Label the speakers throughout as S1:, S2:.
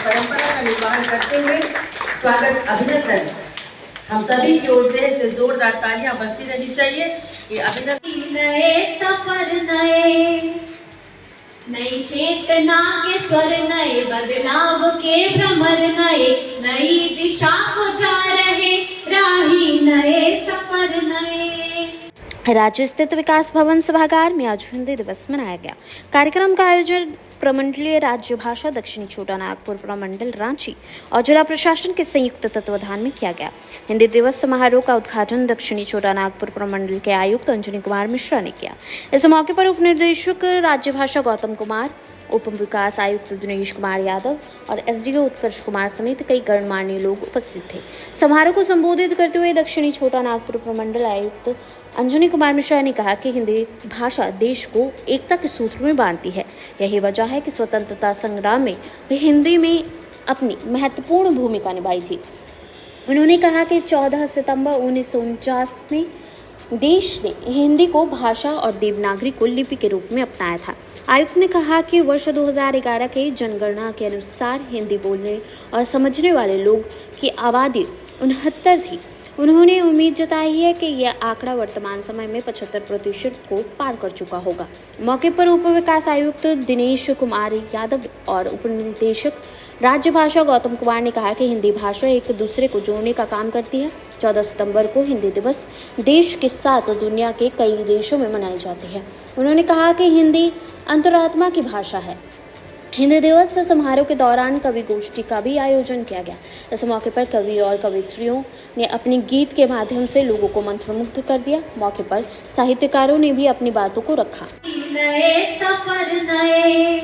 S1: परंपरा का निर्वहन करते हुए स्वागत अभिनंदन हम सभी की ओर से जोरदार तालियां बजती रहनी चाहिए। ये अभिनंदन
S2: नए सफर नए नई चेतना के स्वर नए बदलाव के भ्रमर नए नई दिशा को जा रहे राही नए सफर नए।
S3: राज्य स्थित विकास भवन सभागार में आज हिंदी दिवस मनाया गया। कार्यक्रम का आयोजन प्रमंडलीय राज्य भाषा दक्षिणी छोटा नागपुर प्रमंडल रांची और जिला प्रशासन के संयुक्त तत्वाधान में किया गया। हिंदी दिवस समारोह का उद्घाटन दक्षिणी छोटा नागपुर प्रमंडल के आयुक्त अंजनी कुमार मिश्रा ने किया। इस मौके पर उप निर्देशक राज्य भाषा गौतम कुमार, उप विकास आयुक्त दिनेश कुमार यादव और एसडीओ उत्कर्ष कुमार समेत कई गणमान्य लोग उपस्थित थे। समारोह को संबोधित करते हुए दक्षिणी छोटा नागपुर प्रमंडल आयुक्त अंजनी कुमार मिश्रा ने कहा कि हिंदी भाषा देश को एकता के सूत्र में बांधती है। यही वजह है कि स्वतंत्रता संग्राम में भी हिंदी में अपनी महत्वपूर्ण भूमिका निभाई थी। उन्होंने कहा कि 14 सितंबर 1949 में देश ने हिंदी को भाषा और देवनागरी को लिपि के रूप में अपनाया था। आयुक्त ने कहा कि वर्ष 2011 के जनगणना के अनुसार हिंदी बोलने और समझने वाले लोग की आबादी 69 थी। उन्होंने उम्मीद जताई है कि यह आंकड़ा वर्तमान समय में 75% को पार कर चुका होगा। मौके पर उप विकास आयुक्त दिनेश कुमार यादव और उप निदेशक राज्य भाषा गौतम कुमार ने कहा कि हिंदी भाषा एक दूसरे को जोड़ने का काम करती है। 14 सितंबर को हिंदी दिवस देश के साथ दुनिया के कई देशों में मनाई जाती है। उन्होंने कहा कि हिंदी अंतरात्मा की भाषा है। हिंदी दिवस समारोह के दौरान कवि गोष्ठी का भी आयोजन किया गया। इस मौके पर कवि और कवित्रियों ने अपने गीत के माध्यम से लोगों को मंत्रमुग्ध कर दिया। मौके पर साहित्यकारों ने भी अपनी बातों को रखा।
S2: नए सफर नए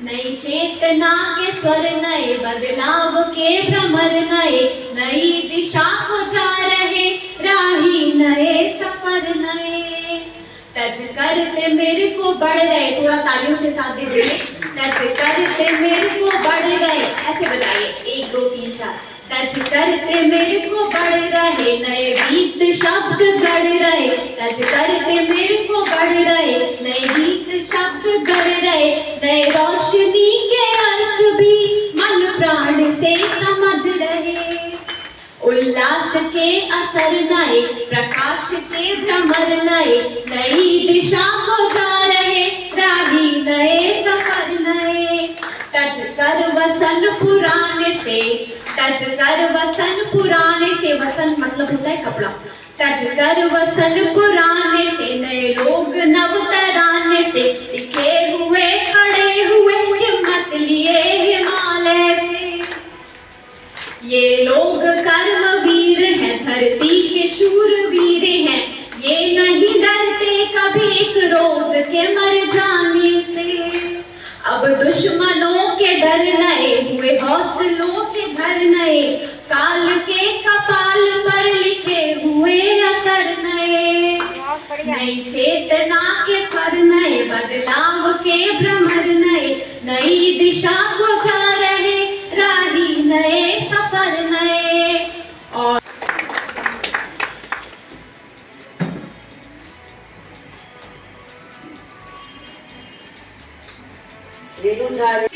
S2: नई चेतना के स्वर नए बदलाव के भ्रमर नए नई दिशा को जा रहे राही नए सफर नए। टच करते मेरे को बढ़ रहे, थोड़ा तालियों से साथ दे दीजिए। टच करते मेरे को बढ़ रहे, ऐसे बताइए 1 2 3 4। टच करते मेरे को बढ़ रहे नए गीत शब्द गढ़ रहे। टच करते मेरे को बढ़ रहे नए गीत शब्द गढ़ रहे। नए रोशनी के अर्थ भी मन प्राण से समझ रहे। उल्लास के असर नए प्रकाश के भ्रमर नए नई दिशा को जा रहे राही नए सफर नए। टच कर वसन पुराने से, टच कर वसन पुराने से, वसन मतलब होता है कपड़ा। टच कर वसन पुराने से नए लोग नव तराने से टिके हुए खड़े हुए हिम्मत लिए हिमालय से। ये लोग कर्मवीर हैं, धरती के शूरवीर हैं। ये नहीं डरते कभी एक रोज के मर जाने से। अब दुश्मनों के डर नए हुए हौसलों के घर नए। काल के कपाल पर लिखे हुए असर नए। नई चेतना के स्वर नए बदलाव के भ्रमर नए नई दिशा को जा रहे राही नए सफर नए। और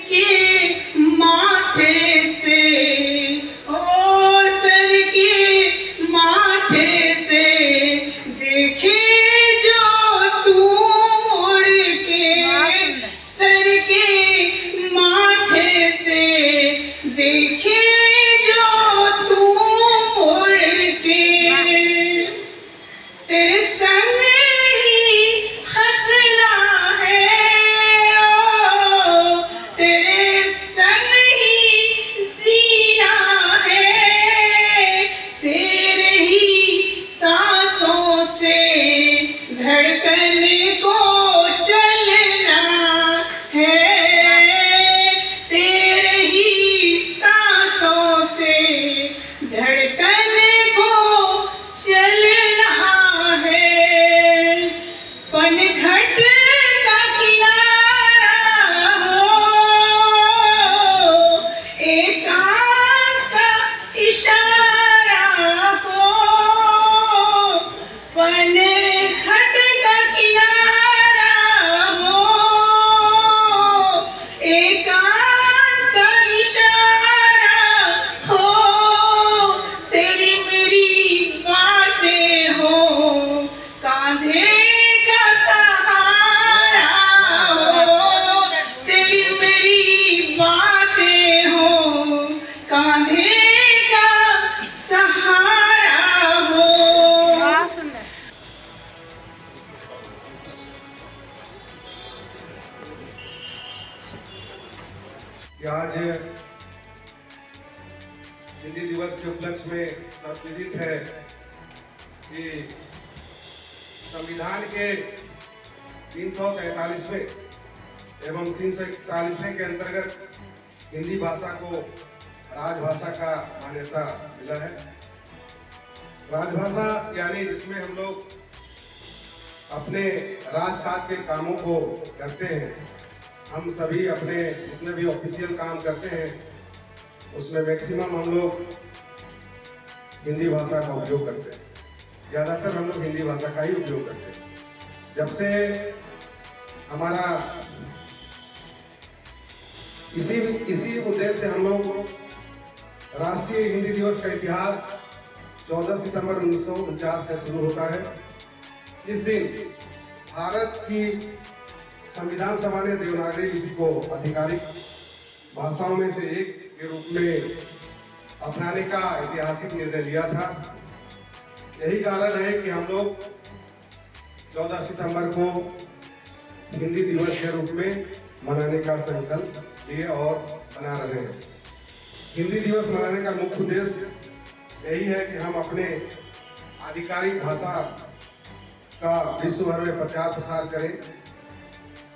S4: के माथे से ओ सर के माथे से देखे जो तू उड़ के। सर के माथे से देखे जो तू उड़ के। तेरे संग ही हंसना है, ओ तेरे संग ही जीना है। तेरे ही सांसों से धड़कन को चलना है। तेरे ही सांसों से धड़कन को चलना है। पनघट का किनारा हो, एकांत का इशारा हो। पनघट का किनारा हो, एकांत का
S5: कि आज हिंदी दिवस के उपलक्ष्य में सब विदित है कि संविधान के 343वें एवं 341 के अंतर्गत हिंदी भाषा को राजभाषा का मान्यता मिला है। राजभाषा यानी जिसमें हम लोग अपने राजकाज के कामों को करते हैं। हम सभी अपने जितने भी ऑफिशियल काम करते हैं उसमें मैक्सिमम हम लोग हिंदी भाषा का उपयोग करते हैं। ज़्यादातर हम लोग हिंदी भाषा का ही उपयोग करते हैं। जब से हमारा इसी उद्देश्य से हम लोग राष्ट्रीय हिंदी दिवस का इतिहास 14 सितंबर 1949 से शुरू होता है। इस दिन भारत की संविधान सभा ने देवनागरी लिपि को आधिकारिक भाषाओं में से एक के रूप में अपनाने का ऐतिहासिक निर्णय लिया था। यही कारण है कि हम लोग 14 सितंबर को हिंदी दिवस के रूप में मनाने का संकल्प लिए और मना रहे हैं। हिंदी दिवस मनाने का मुख्य उद्देश्य यही है कि हम अपने आधिकारिक भाषा का विश्व भर में प्रचार प्रसार करें।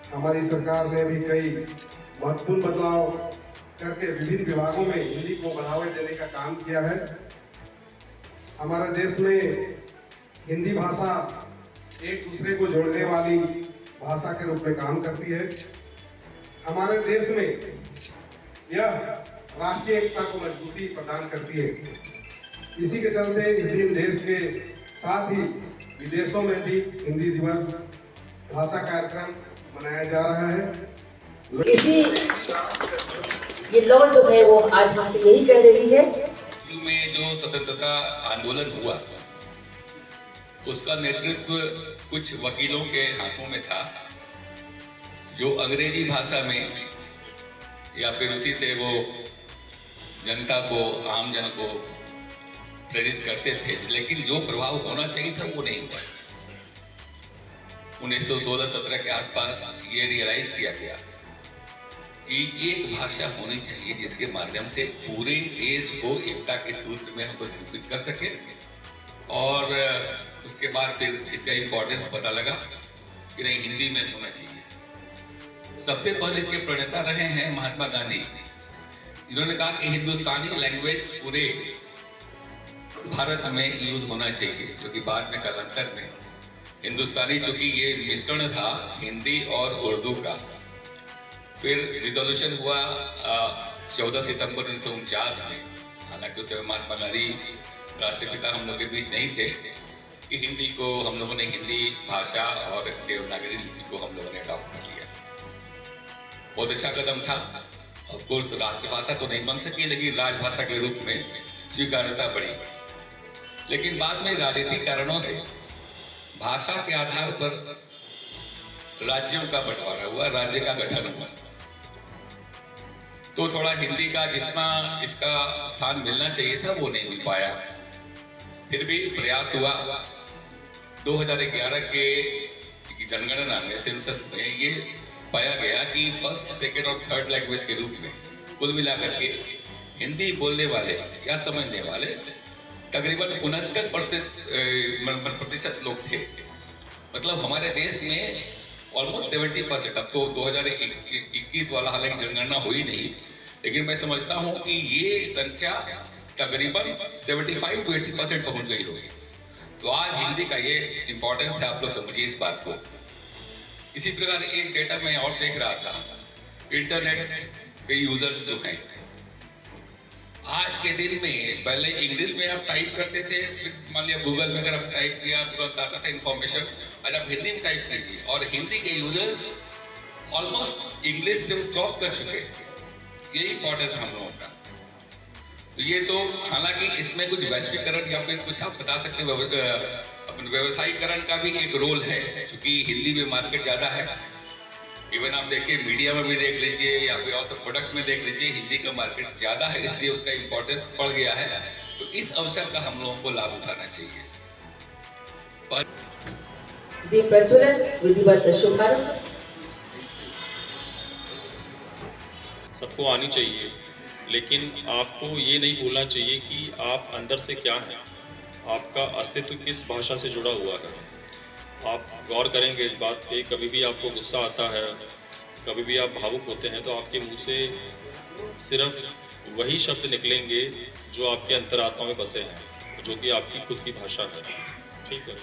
S5: हमारी सरकार ने भी कई महत्वपूर्ण बदलाव करके विभिन्न विभागों में हिंदी को बढ़ावा देने का काम किया है। हमारे देश में हिंदी भाषा एक दूसरे को जोड़ने वाली भाषा के रूप में काम करती है। हमारे देश में यह राष्ट्रीय एकता को मजबूती प्रदान करती है। इसी के चलते इस दिन देश के साथ ही विदेशों में भी हिंदी दिवस भाषा कार्यक्रम मनाया जा रहा है।
S1: इसी ये लॉ जो है वो आज हमसे यही कह रही है
S6: में जो स्वतंत्रता आंदोलन हुआ उसका नेतृत्व कुछ वकीलों के हाथों में था जो अंग्रेजी भाषा में या फिर उसी से वो जनता को, आम जन को प्रेरित करते थे, लेकिन जो प्रभाव होना चाहिए था वो नहीं हुआ। 1916-17 के आसपास ये रियलाइज किया गया कि एक भाषा होनी चाहिए जिसके माध्यम से पूरे देश को एकता के सूत्र में हम निरूपित कर सके। और उसके बाद फिर इसका इम्पोर्टेंस पता लगा कि नहीं, हिंदी में होना चाहिए। सबसे पहले इसके प्रणेता रहे हैं महात्मा गांधी, जिन्होंने कहा कि हिंदुस्तानी लैंग्वेज पूरे भारत में यूज होना चाहिए, जो कि बाद में कालांतर में हिंदुस्तानी, चूंकि ये मिश्रण था हिंदी और उर्दू का। फिर रिजोल्यूशन हुआ 14 सितंबर 1949 में, हालांकि उस समय महात्मा गांधी राष्ट्रपिता हम लोग के बीच नहीं थे, कि हिंदी को हम लोगों ने, हिंदी भाषा और देवनागरी लिपि को हम लोगों ने अडॉप्ट कर लिया। बहुत अच्छा कदम था। ऑफ कोर्स राष्ट्रभाषा तो नहीं बन सकी, लेकिन राजभाषा के रूप में स्वीकार्यता बढ़ी। लेकिन बाद में राजनीतिक कारणों से भाषा के आधार पर राज्यों का बंटवारा हुआ, राज्य का गठन हुआ, तो थोड़ा हिंदी का जितना इसका स्थान मिलना चाहिए था वो नहीं मिल पाया। फिर भी प्रयास हुआ। 2011 के जनगणना में, सेंसस में ये पाया गया कि फर्स्ट, सेकेंड और थर्ड लैंग्वेज के रूप में कुल मिलाकर के हिंदी बोलने वाले या समझने वाले तकरीबन 69% लोग थे। मतलब हमारे देश में ऑलमोस्ट 70%। अब तो 2021 वाला हालांकि जनगणना हुई नहीं, लेकिन मैं समझता हूं कि ये संख्या तकरीबन 75 to 80% पहुंच गई होगी। तो आज हिंदी का ये इंपॉर्टेंस है, आप लोग समझिए इस बात को। इसी प्रकार एक डेटा मैं और देख रहा था, इंटरनेट के यूजर्स जो हैं आज के दिन में, पहले इंग्लिश में आप टाइप करते थे, फिर मान लिया गूगल में अगर आप टाइप किया तुरंत आता था इन्फॉर्मेशन, आज आप हिंदी में टाइप कीजिए और हिंदी के यूजर्स ऑलमोस्ट इंग्लिश से क्रॉस कर चुके हैं। यही इंपॉर्टेंस है हम लोगों का। तो ये तो, हालांकि इसमें कुछ वैश्वीकरण या फिर कुछ आप बता सकते हैं, अपने व्यवसायीकरण का भी एक रोल है, क्योंकि हिंदी में मार्केट ज़्यादा है। इवन आप देखिए मीडिया में भी देख लीजिए या फिर और सब प्रोडक्ट में देख लीजिए, हिंदी का मार्केट ज़्यादा है, इसलिए उसका इम्पोर्टेंस बढ़ गया है। तो इस अवसर का हम लोगों को लाभ उठाना चाहिए।
S1: दीप प्रज्वलन, विधिवत शुभारंभ।
S7: सबको आनी चाहिए, लेकिन आपको ये नहीं भूलना चाहिए कि आप अंदर से क्या हैं, आपका अस्तित्व किस भाषा से जुड़ा हुआ है। आप गौर करेंगे इस बात पे, कभी भी आपको गुस्सा आता है, कभी भी आप भावुक होते हैं, तो आपके मुंह से सिर्फ वही शब्द निकलेंगे जो आपके अंतरात्मा में बसे हैं, जो कि आपकी खुद की भाषा है। ठीक है,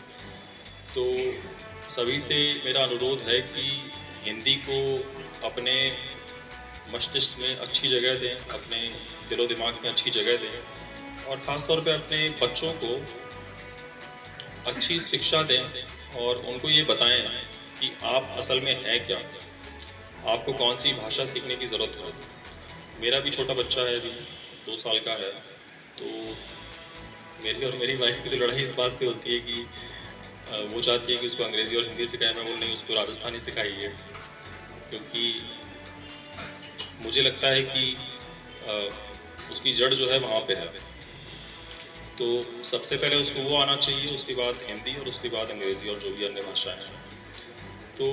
S7: तो सभी से मेरा अनुरोध है कि हिंदी को अपने मस्तिष्क में अच्छी जगह दें, अपने दिलो दिमाग में अच्छी जगह दें, और ख़ास तौर पे अपने बच्चों को अच्छी शिक्षा दें और उनको ये बताएं कि आप असल में हैं क्या, आपको कौन सी भाषा सीखने की ज़रूरत है। मेरा भी छोटा बच्चा है, अभी 2 साल का है, तो मेरी और मेरी वाइफ की तो लड़ाई इस बात पे होती है कि वो चाहती है कि उसको अंग्रेज़ी और हिंदी सिखाए, मैं बोल नहीं, उसको राजस्थानी सिखाइए, क्योंकि मुझे लगता है कि उसकी जड़ जो है वहाँ पे है। तो सबसे पहले उसको वो आना चाहिए, उसके बाद हिंदी और उसके बाद अंग्रेज़ी और जो भी अन्य भाषाएं हैं। तो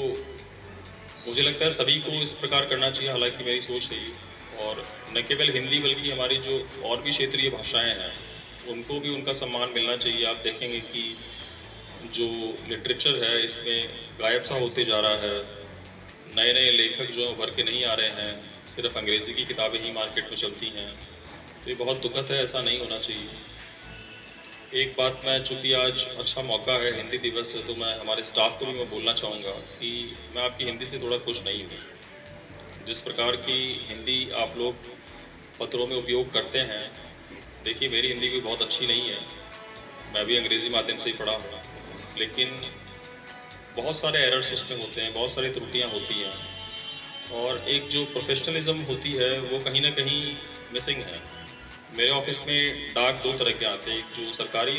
S7: मुझे लगता है सभी को इस प्रकार करना चाहिए, हालांकि मेरी सोच है, और न केवल हिंदी बल्कि हमारी जो और भी क्षेत्रीय भाषाएं हैं उनको भी उनका सम्मान मिलना चाहिए। आप देखेंगे कि जो लिटरेचर है इसमें गायब सा होते जा रहा है, नए नए लेखक जो उभर के नहीं आ रहे हैं, सिर्फ अंग्रेज़ी की किताबें ही मार्केट में चलती हैं, तो ये बहुत दुखद है, ऐसा नहीं होना चाहिए। एक बात मैं, चूँकि आज अच्छा मौका है, हिंदी दिवस है, तो मैं हमारे स्टाफ को भी मैं बोलना चाहूँगा कि मैं आपकी हिंदी से थोड़ा खुश नहीं हूँ। जिस प्रकार की हिंदी आप लोग पत्रों में उपयोग करते हैं, देखिए मेरी हिंदी भी बहुत अच्छी नहीं है, मैं भी अंग्रेज़ी माध्यम से ही पढ़ा हूँ, लेकिन बहुत सारे एरर्स उसमें होते हैं, बहुत सारी त्रुटियाँ होती हैं, और एक जो प्रोफेशनलिज्म होती है वो कहीं ना कहीं मिसिंग है। मेरे ऑफिस में डाक 2 तरह के आते हैं, एक जो सरकारी